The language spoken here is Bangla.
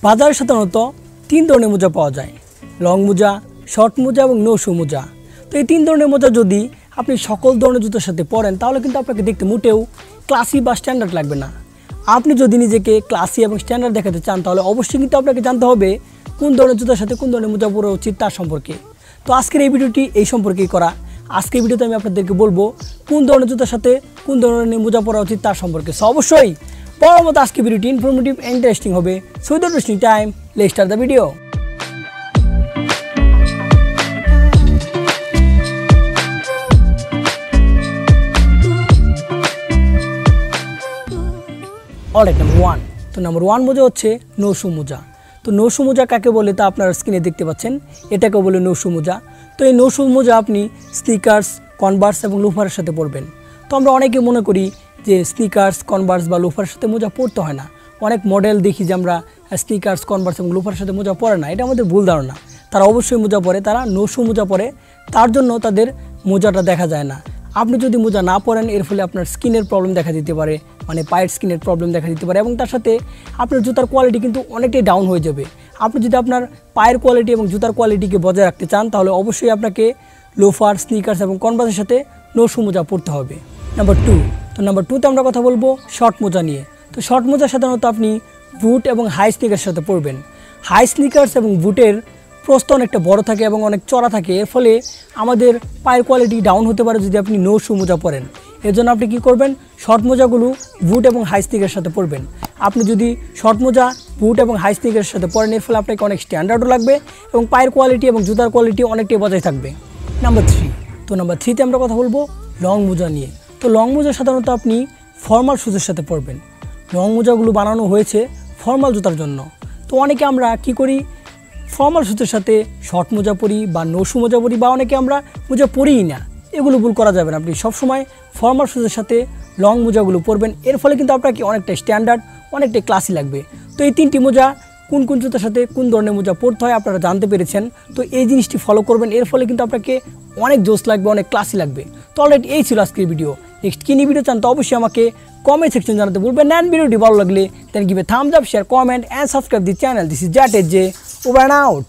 বাজারে সাধারণত 3 ধরনের মোজা পাওয়া যায়, লং মোজা, শর্ট মোজা এবং নো শু মোজা। তো এই 3 ধরনের মোজা যদি আপনি সকল ধরনের জুতোর সাথে পরেন তাহলে কিন্তু আপনাকে দেখতে মোটেও ক্লাসি বা স্ট্যান্ডার্ড লাগবে না। আপনি যদি নিজেকে ক্লাসি এবং স্ট্যান্ডার্ড দেখাতে চান তাহলে অবশ্যই কিন্তু আপনাকে জানতে হবে কোন ধরনের জুতোর সাথে কোন ধরনের মোজা পরা উচিত তার সম্পর্কে। তো আজকের এই ভিডিওটি এই সম্পর্কেই করা। আজকের ভিডিওতে আমি আপনাদেরকে বলবো কোন ধরনের জুতোর সাথে কোন ধরনের মোজা পরা উচিত তার সম্পর্কে। সো অবশ্যই পরের মতো আজকে ভিডিওটি ইনফরমেটিভ এন্ড ইন্টারেস্টিং হবে। So without wasting time let's start the video. Alright, number 1। তো নাম্বার 1 মোজা হচ্ছে নো শু মোজা। তো নো শু মোজা কাকে বলে তা আপনারা স্ক্রিনে দেখতে পাচ্ছেন, এটাকে বলে নো শু মোজা। তো এই নো শু মোজা আপনি স্নিকার্স, কনভার্স এবং লোফারের সাথে পরবেন। তো আমরা অনেকে মনে করি যে স্নিকার্স, কনভার্স বা লোফারের সাথে মোজা পরতে হয় না। অনেক মডেল দেখি যে আমরা স্নিকার্স, কনভার্স এবং লোফারের সাথে মোজা পরে না, এটা আমাদের ভুল ধারণা। তারা অবশ্যই মোজা পরে, তারা নো শু মোজা পরে, তার জন্য তাদের মোজাটা দেখা যায় না। আপনি যদি মোজা না পরেন এর ফলে আপনার স্কিনের প্রবলেম দেখা দিতে পারে, মানে পায়ের স্কিনের প্রবলেম দেখা দিতে পারে এবং তার সাথে আপনার জুতার কোয়ালিটি কিন্তু অনেকটাই ডাউন হয়ে যাবে। আপনি যদি আপনার পায়ের কোয়ালিটি এবং জুতার কোয়ালিটিকে বজায় রাখতে চান তাহলে অবশ্যই আপনাকে লোফার, স্নিকার্স এবং কনভার্সের সাথে নো শু মোজা পরতে হবে। নাম্বার 2। তো নাম্বার 2তে আমরা কথা বলবো শর্ট মোজা নিয়ে। তো শর্ট মোজা সাধারণত আপনি বুট এবং হাই স্নিকার্সের সাথে পরবেন। হাই স্নিকার্স এবং বুটের প্রস্থ অনেকটা বড় থাকে এবং অনেক চড়া থাকে, এর ফলে আমাদের পায়ের কোয়ালিটি ডাউন হতে পারে যদি আপনি নো শু মোজা পরেন। এর জন্য আপনি কী করবেন, শর্ট মোজাগুলো বুট এবং হাই স্নিকারের সাথে পরবেন। আপনি যদি শর্ট মোজা বুট এবং হাই স্নিকারের সাথে পরেন এর ফলে আপনাকে অনেক স্ট্যান্ডার্ডও লাগবে এবং পায়ের কোয়ালিটি এবং জুতার কোয়ালিটি অনেকটাই বজায় থাকবে। নাম্বার 3। তো নাম্বার 3তে আমরা কথা বলবো লং মোজা নিয়ে। তো লং মোজা সাধারণত আপনি ফর্মাল শুজের সাথে পরবেন। লং মোজাগুলো বানানো হয়েছে ফর্মাল জুতার জন্য। তো অনেকে আমরা কি করি, ফর্মাল শুজের সাথে শর্ট মোজা পরি বা নো শু মোজা পরি, বা অনেকে আমরা মোজা পরিই না। এগুলো ভুল করা যাবে না। আপনি সবসময় ফর্মাল শুজের সাথে লং মোজাগুলো পরবেন, এর ফলে কিন্তু আপনাকে অনেকটা স্ট্যান্ডার্ড, অনেকটাই ক্লাসি লাগবে। তো এই 3টি মোজা কোন কোন জুতার সাথে কোন ধরনের মোজা পরতে হয় আপনারা জানতে পেরেছেন। তো এই জিনিসটি ফলো করবেন, এর ফলে কিন্তু আপনাকে অনেক জোস লাগবে, অনেক ক্লাসি লাগবে। তো অলরেডি এই ছিল আজকের ভিডিও। নেক্সট কী নিয়ে ভিডিও চান তো অবশ্যই আমাকে কমেন্ট সেকশন জানাতে বলবেন। অ্যান্ড ভিডিওটি ভালো লাগলে then give a thumbs up, share, comment and subscribe the channel. This is জ্যাট এজ জে, ওভার অ্যান্ড আউট।